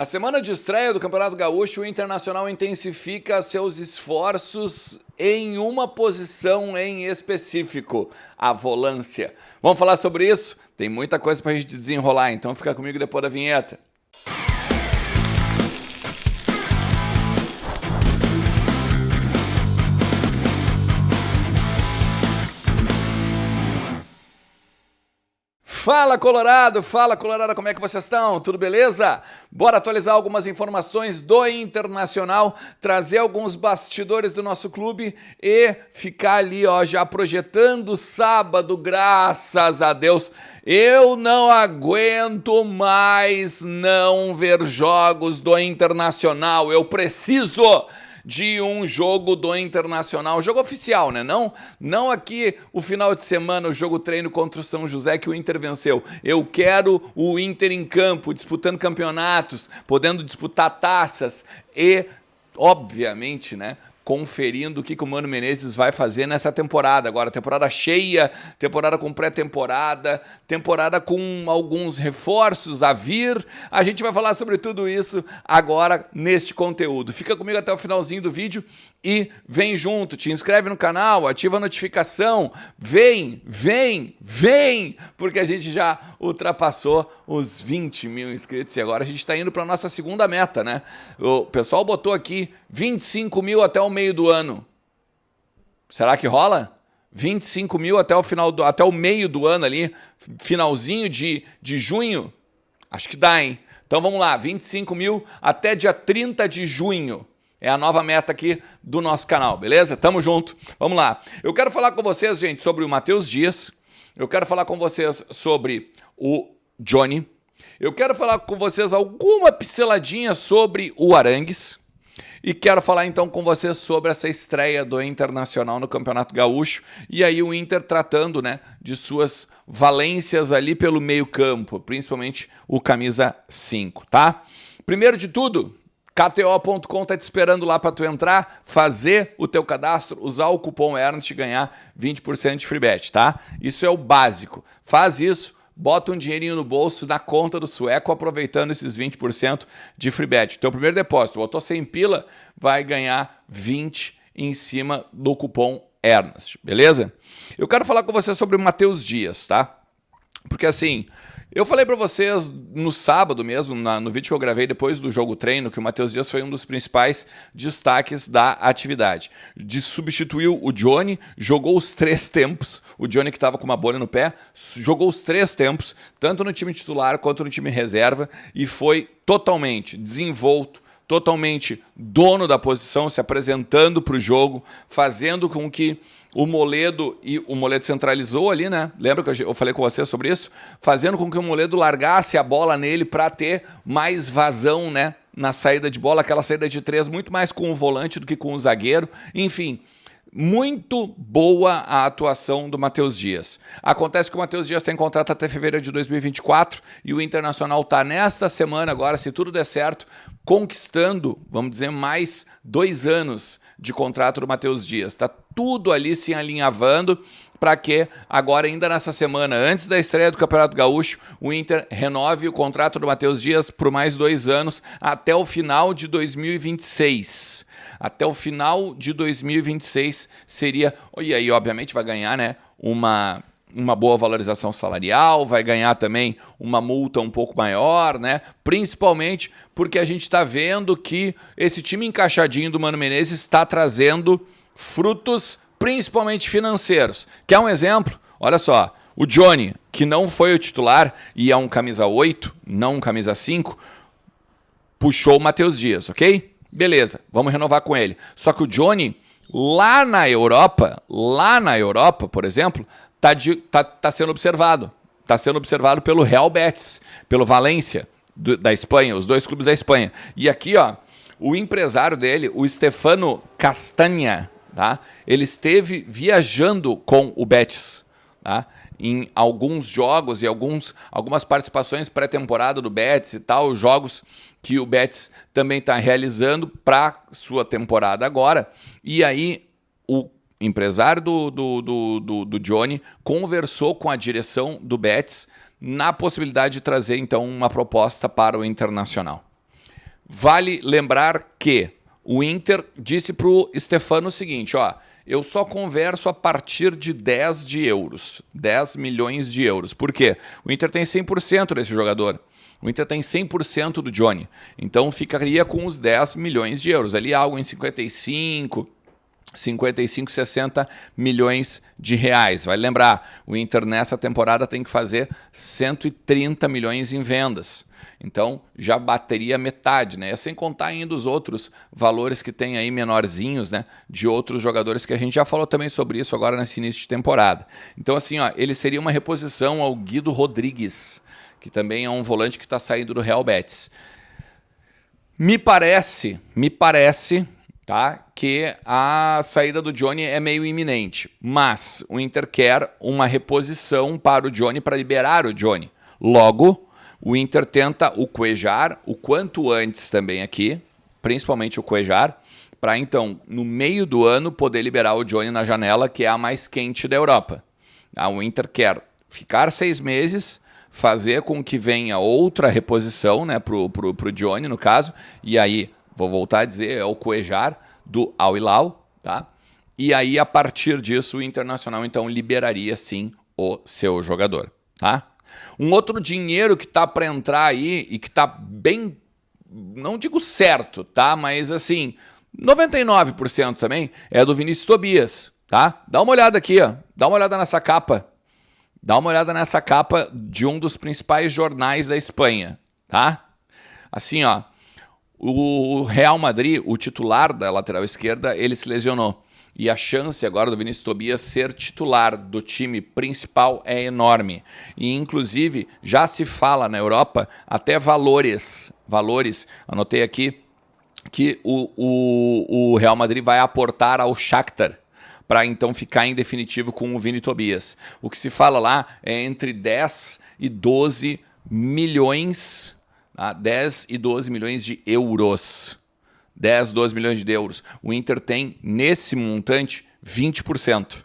A semana de estreia do Campeonato Gaúcho, o Internacional intensifica seus esforços em uma posição em específico, a volância. Vamos falar sobre isso? Tem muita coisa para a gente desenrolar, então fica comigo depois da vinheta. Fala Colorado, como é que vocês estão? Tudo beleza? Bora atualizar algumas informações do Internacional, trazer alguns bastidores do nosso clube e ficar ali, ó, já projetando sábado, graças a Deus. Eu não aguento mais não ver jogos do Internacional, eu preciso de um jogo do Internacional, jogo oficial, né? Não aqui o final de semana, o jogo treino contra o São José que o Inter venceu. Eu quero o Inter em campo, disputando campeonatos, podendo disputar taças e, obviamente, né, conferindo o que o Mano Menezes vai fazer nessa temporada. Agora, temporada cheia, temporada com pré-temporada, temporada com alguns reforços a vir. A gente vai falar sobre tudo isso agora neste conteúdo. Fica comigo até o finalzinho do vídeo e vem junto, te inscreve no canal, ativa a notificação, vem, porque a gente já ultrapassou os 20 mil inscritos e agora a gente está indo para a nossa segunda meta, né? O pessoal botou aqui 25 mil até o meio do ano. Será que rola? 25 mil até o meio do ano ali, finalzinho de junho? Acho que dá, hein? Então vamos lá, 25 mil até dia 30 de junho. É a nova meta aqui do nosso canal, beleza? Tamo junto. Vamos lá. Eu quero falar com vocês, gente, sobre o Matheus Dias. Eu quero falar com vocês sobre o Johnny. Eu quero falar com vocês alguma pinceladinha sobre o Arangues. E quero falar então com vocês sobre essa estreia do Internacional no Campeonato Gaúcho. E aí o Inter tratando, né, de suas valências ali pelo meio campo, principalmente o camisa 5, tá? Primeiro de tudo, KTO.com tá te esperando lá para tu entrar, fazer o teu cadastro, usar o cupom Ernst e ganhar 20% de free bet, tá? Isso é o básico. Faz isso, bota um dinheirinho no bolso, na conta do sueco, aproveitando esses 20% de free bet. Teu primeiro depósito, botou 100 pila, vai ganhar 20 em cima do cupom Ernst, beleza? Eu quero falar com você sobre o Matheus Dias, tá? Porque assim, eu falei para vocês no sábado mesmo, no vídeo que eu gravei depois do jogo treino, que o Matheus Dias foi um dos principais destaques da atividade. Substituiu o Johnny, jogou os 3 tempos, o Johnny que estava com uma bolha no pé, jogou os 3 tempos, tanto no time titular quanto no time reserva, e foi totalmente desenvolto, totalmente dono da posição, se apresentando para o jogo, fazendo com que o Moledo centralizou ali, né? Lembra que eu falei com você sobre isso? Fazendo com que o Moledo largasse a bola nele para ter mais vazão, né, na saída de bola, aquela saída de 3 muito mais com o volante do que com o zagueiro. Enfim, muito boa a atuação do Matheus Dias. Acontece que o Matheus Dias tem contrato até fevereiro de 2024 e o Internacional está nesta semana agora, se tudo der certo, conquistando, vamos dizer, mais 2 anos de contrato do Matheus Dias. Está tudo ali se alinhavando para que agora, ainda nessa semana, antes da estreia do Campeonato Gaúcho, o Inter renove o contrato do Matheus Dias por mais 2 anos até o final de 2026. Até o final de 2026 seria... E aí, obviamente, vai ganhar, né, uma boa valorização salarial, vai ganhar também uma multa um pouco maior, né? Principalmente porque a gente está vendo que esse time encaixadinho do Mano Menezes está trazendo frutos principalmente financeiros. Quer um exemplo? Olha só, o Johnny, que não foi o titular e é um camisa 8, não um camisa 5, puxou o Matheus Dias, ok? Beleza, vamos renovar com ele. Só que o Johnny, lá na Europa, por exemplo, tá sendo observado. Está sendo observado pelo Real Betis, pelo Valência, da Espanha, os 2 clubes da Espanha. E aqui, ó, o empresário dele, o Stefano Castanha, tá? Ele esteve viajando com o Betis, tá? Em alguns jogos e algumas participações pré-temporada do Betis e tal, jogos que o Betis também está realizando para sua temporada agora. E aí o empresário do Johnny conversou com a direção do Betis na possibilidade de trazer então uma proposta para o Internacional. Vale lembrar que o Inter disse para o Stefano o seguinte, ó, eu só converso a partir de 10 de euros, 10 milhões de euros. Por quê? O Inter tem 100% desse jogador. O Inter tem 100% do Johnny. Então ficaria com os 10 milhões de euros. Ali algo em 55, 60 milhões de reais. Vai lembrar, o Inter nessa temporada tem que fazer 130 milhões em vendas. Então já bateria metade, né? Sem contar ainda os outros valores que tem aí menorzinhos, né? De outros jogadores que a gente já falou também sobre isso agora nesse início de temporada. Então assim, ó, ele seria uma reposição ao Guido Rodrigues, que também é um volante que está saindo do Real Betis. Me parece, tá, que a saída do Johnny é meio iminente, mas o Inter quer uma reposição para o Johnny, para liberar o Johnny. Logo, o Inter tenta o Cuéllar o quanto antes também aqui, principalmente o Cuéllar, para então, no meio do ano, poder liberar o Johnny na janela, que é a mais quente da Europa. O Inter quer ficar 6 meses, fazer com que venha outra reposição, né, pro Johnny, no caso, e aí, vou voltar a dizer, é o Cuéllar do Al Hilal, tá? E aí, a partir disso, o Internacional, então, liberaria, sim, o seu jogador, tá? Um outro dinheiro que tá para entrar aí e que tá bem, não digo certo, tá? Mas, assim, 99% também é do Vinícius Tobias, tá? Dá uma olhada aqui, ó. Dá uma olhada nessa capa. Dá uma olhada nessa capa de um dos principais jornais da Espanha, tá? Assim, ó, o Real Madrid, o titular da lateral esquerda, ele se lesionou. E a chance agora do Vinícius Tobias ser titular do time principal é enorme. E, inclusive, já se fala na Europa até valores, anotei aqui, que o Real Madrid vai aportar ao Shakhtar, para então ficar em definitivo com o Vini Tobias. O que se fala lá é entre 10 e 12 milhões, tá? 10 e 12 milhões de euros. 10, 12 milhões de euros. O Inter tem, nesse montante, 20%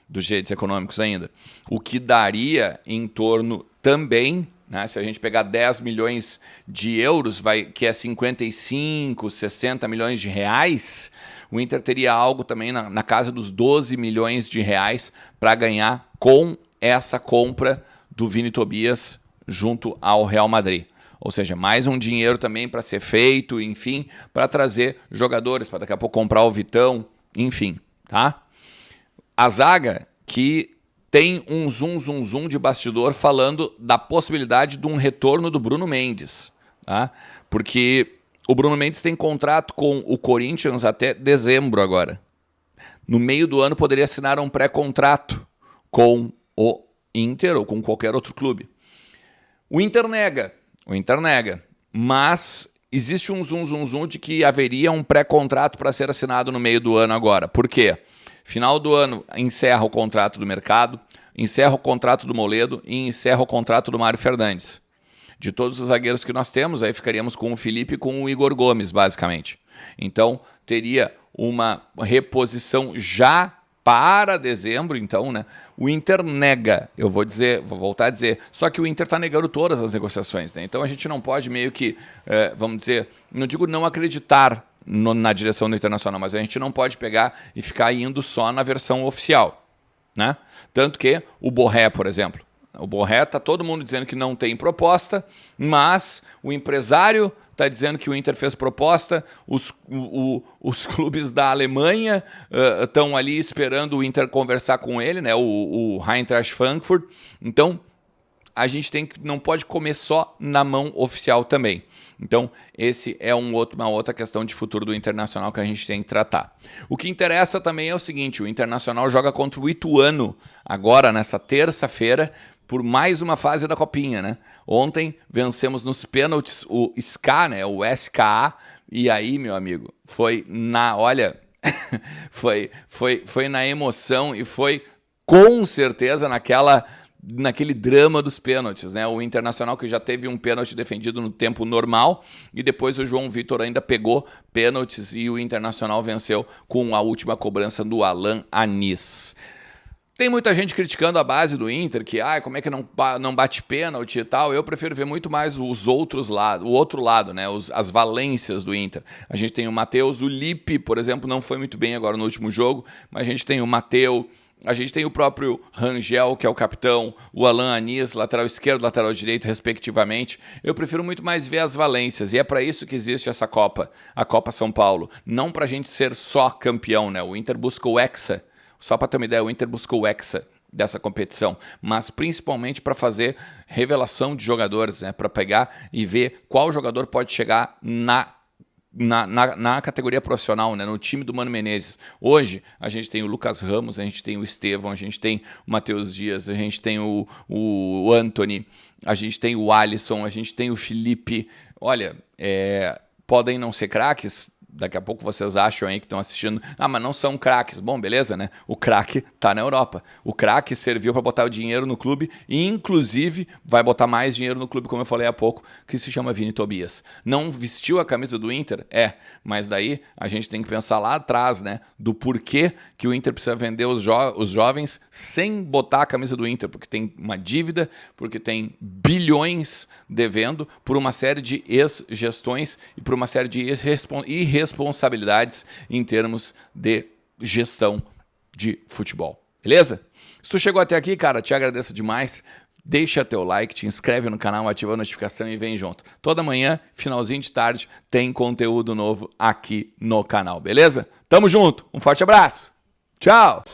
dos direitos econômicos ainda. O que daria em torno também, né, se a gente pegar 10 milhões de euros, que é 55, 60 milhões de reais, o Inter teria algo também na casa dos 12 milhões de reais para ganhar com essa compra do Vini Tobias junto ao Real Madrid. Ou seja, mais um dinheiro também para ser feito, enfim, para trazer jogadores, para daqui a pouco comprar o Vitão, enfim, tá? A zaga que tem um zoom de bastidor falando da possibilidade de um retorno do Bruno Mendes, tá? Porque o Bruno Mendes tem contrato com o Corinthians até dezembro agora. No meio do ano poderia assinar um pré-contrato com o Inter ou com qualquer outro clube. O Inter nega, mas existe um zoom de que haveria um pré-contrato para ser assinado no meio do ano agora. Por quê? Final do ano encerra o contrato do Mercado, encerra o contrato do Moledo e encerra o contrato do Mário Fernandes. De todos os zagueiros que nós temos, aí ficaríamos com o Felipe e com o Igor Gomes, basicamente. Então, teria uma reposição já para dezembro, então, né? O Inter nega, eu vou voltar a dizer, só que o Inter está negando todas as negociações, né? Então a gente não pode meio que, vamos dizer, não digo não acreditar na direção do Internacional, mas a gente não pode pegar e ficar indo só na versão oficial, né? Tanto que o Borré, por exemplo, o Borré tá todo mundo dizendo que não tem proposta, mas o empresário está dizendo que o Inter fez proposta, os clubes da Alemanha estão ali esperando o Inter conversar com ele, né? O Eintracht Frankfurt. Então, a gente não pode comer só na mão oficial também. Então, esse é uma outra questão de futuro do Internacional que a gente tem que tratar. O que interessa também é o seguinte, o Internacional joga contra o Ituano agora, nessa terça-feira, por mais uma fase da Copinha, né? Ontem vencemos nos pênaltis o SKA, né? O SKA, e aí, meu amigo, foi olha, foi na emoção e foi com certeza naquele drama dos pênaltis, né? O Internacional que já teve um pênalti defendido no tempo normal e depois o João Vitor ainda pegou pênaltis e o Internacional venceu com a última cobrança do Alan Anis. Tem muita gente criticando a base do Inter, que como é que não bate pênalti e tal. Eu prefiro ver muito mais os outros lados, o outro lado, né? As valências do Inter. A gente tem o Matheus, o Lippe, por exemplo, não foi muito bem agora no último jogo, mas a gente tem o Matheus, a gente tem o próprio Rangel, que é o capitão, o Alan Anis, lateral esquerdo, lateral direito, respectivamente. Eu prefiro muito mais ver as valências, e é para isso que existe essa Copa, a Copa São Paulo. Não para a gente ser só campeão, né? O Inter busca o Hexa. Só para ter uma ideia, o Inter buscou o Hexa dessa competição, mas principalmente para fazer revelação de jogadores, né? Para pegar e ver qual jogador pode chegar na categoria profissional, né? No time do Mano Menezes. Hoje, a gente tem o Lucas Ramos, a gente tem o Estevão, a gente tem o Matheus Dias, a gente tem o Anthony, a gente tem o Alisson, a gente tem o Felipe. Olha, podem não ser craques. Daqui a pouco vocês acham aí que estão assistindo, mas não são craques. Bom, beleza, né? O craque tá na Europa. O craque serviu para botar o dinheiro no clube e, inclusive, vai botar mais dinheiro no clube, como eu falei há pouco, que se chama Vini Tobias. Não vestiu a camisa do Inter? Mas daí a gente tem que pensar lá atrás, né? Do porquê que o Inter precisa vender os jovens sem botar a camisa do Inter, porque tem uma dívida, porque tem bilhões devendo por uma série de ex-gestões e por uma série de irresponsabilidades em termos de gestão de futebol. Beleza? Se tu chegou até aqui, cara, te agradeço demais. Deixa teu like, te inscreve no canal, ativa a notificação e vem junto. Toda manhã, finalzinho de tarde, tem conteúdo novo aqui no canal, beleza? Tamo junto, um forte abraço. Tchau!